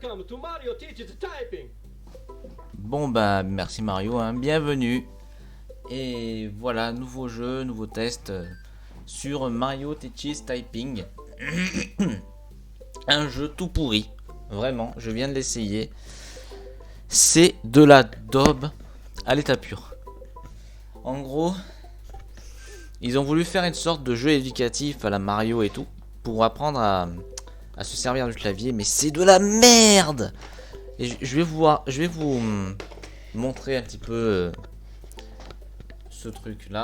Welcome to Mario Teaches Typing. Bon bah merci Mario, hein, bienvenue. Et voilà, nouveau jeu, nouveau test sur Mario Teaches Typing. Un jeu tout pourri, vraiment, je viens de l'essayer. C'est de la daube à l'état pur. En gros, ils ont voulu faire une sorte de jeu éducatif à la Mario et tout, pour apprendre à se servir du clavier, mais c'est de la merde. Et je vais vous montrer un petit peu ce truc là.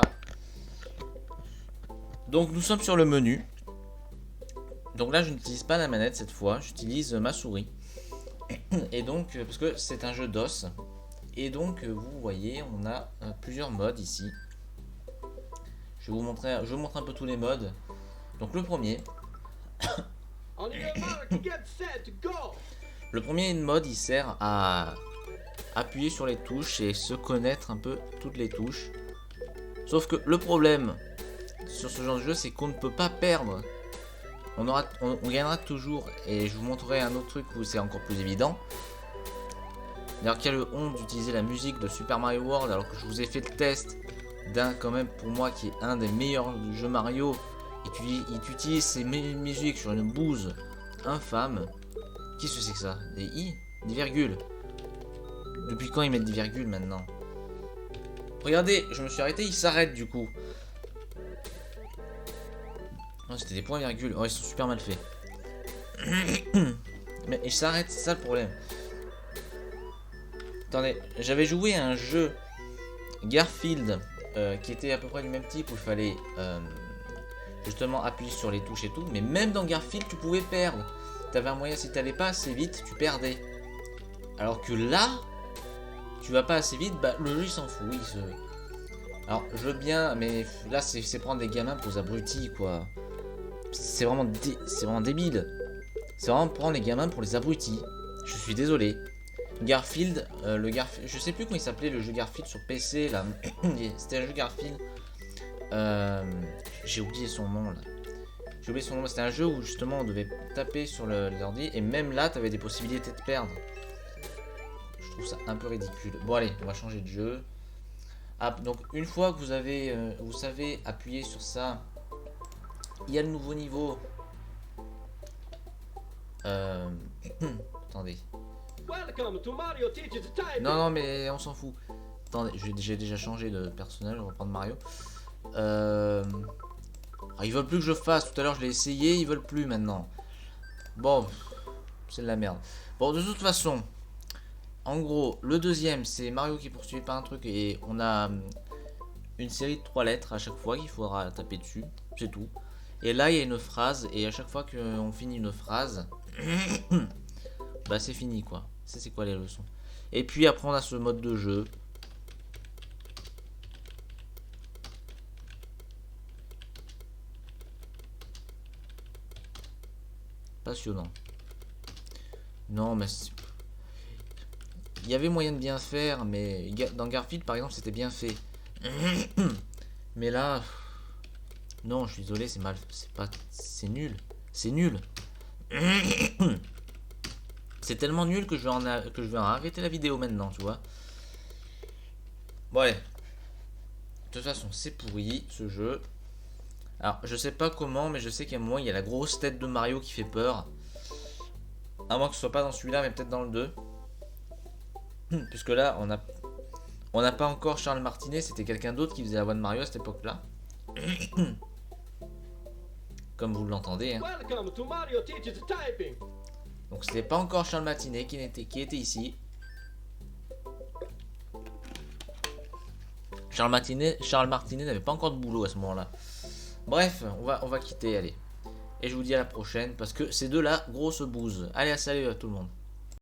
Donc nous sommes sur le menu. Donc là je n'utilise pas la manette cette fois, j'utilise ma souris. Et donc parce que c'est un jeu DOS. Et donc vous voyez on a plusieurs modes ici. Je vais vous montrer un peu tous les modes. Donc le premier. On your mark, get set, go. Le premier mode il sert à appuyer sur les touches et se connaître un peu toutes les touches. Sauf que le problème sur ce genre de jeu c'est qu'on ne peut pas perdre. On gagnera toujours. Et je vous montrerai un autre truc où c'est encore plus évident. D'ailleurs quelle honte d'utiliser la musique de Super Mario World alors que je vous ai fait le test d'un quand même pour moi qui est un des meilleurs jeux Mario. Et tu utilises ces musiques sur une bouse infâme. Qu'est-ce que c'est que ça? Des i? Des virgules? Depuis quand ils mettent des virgules maintenant? Regardez, je me suis arrêté, il s'arrête du coup. Non, c'était des points virgules. Oh, ils sont super mal faits. Mais il s'arrête, c'est ça le problème. Attendez, j'avais joué à un jeu Garfield qui était à peu près du même type où il fallait justement appuyer sur les touches et tout. Mais même dans Garfield, tu pouvais perdre. T'avais un moyen, si t'allais pas assez vite, tu perdais. Alors que là, tu vas pas assez vite, bah le jeu il s'en fout. Alors je veux bien, mais là c'est prendre des gamins pour des abrutis quoi. C'est vraiment débile. C'est vraiment prendre les gamins pour les abrutis. Je suis désolé. Garfield, je sais plus comment il s'appelait le jeu Garfield sur PC là. C'était un jeu Garfield. J'ai oublié son nom là. J'ai oublié son nom. C'était un jeu où justement on devait taper sur l'ordi et même là t'avais des possibilités de perdre. Je trouve ça un peu ridicule. Bon allez, on va changer de jeu. Ah, donc une fois que vous savez appuyer sur ça, il y a le nouveau niveau. Attendez. Welcome to Mario Teaches Typing. Non mais on s'en fout. Attendez, j'ai déjà changé de personnage, on va prendre Mario. Ils veulent plus que je fasse. Tout à l'heure je l'ai essayé, ils veulent plus maintenant. Bon, c'est de la merde. Bon, de toute façon, en gros, le deuxième c'est Mario qui est poursuivi par un truc et on a une série de 3 lettres à chaque fois qu'il faudra taper dessus, c'est tout. Et là il y a une phrase et à chaque fois qu'on finit une phrase, bah c'est fini quoi. C'est quoi les leçons. Et puis après on a ce mode de jeu. Passionnant. Non mais il y avait moyen de bien faire, mais dans Garfield par exemple c'était bien fait. Mais là, non, je suis désolé, c'est nul, c'est nul. C'est tellement nul que je vais en arrêter la vidéo maintenant, tu vois. Bon allez. De toute façon, c'est pourri ce jeu. Alors, je sais pas comment, mais je sais qu'à un moment, il y a la grosse tête de Mario qui fait peur. À moins que ce soit pas dans celui-là, mais peut-être dans le 2. Puisque là, on n'a pas encore Charles Martinet, c'était quelqu'un d'autre qui faisait la voix de Mario à cette époque-là. Comme vous l'entendez. Hein. Welcome to Mario Teaches Typing. Donc c'était pas encore Charles Martinet qui était ici. Charles Martinet n'avait pas encore de boulot à ce moment-là. Bref, on va quitter, allez. Et je vous dis à la prochaine parce que c'est de la grosse bouse. Allez, salut à tout le monde.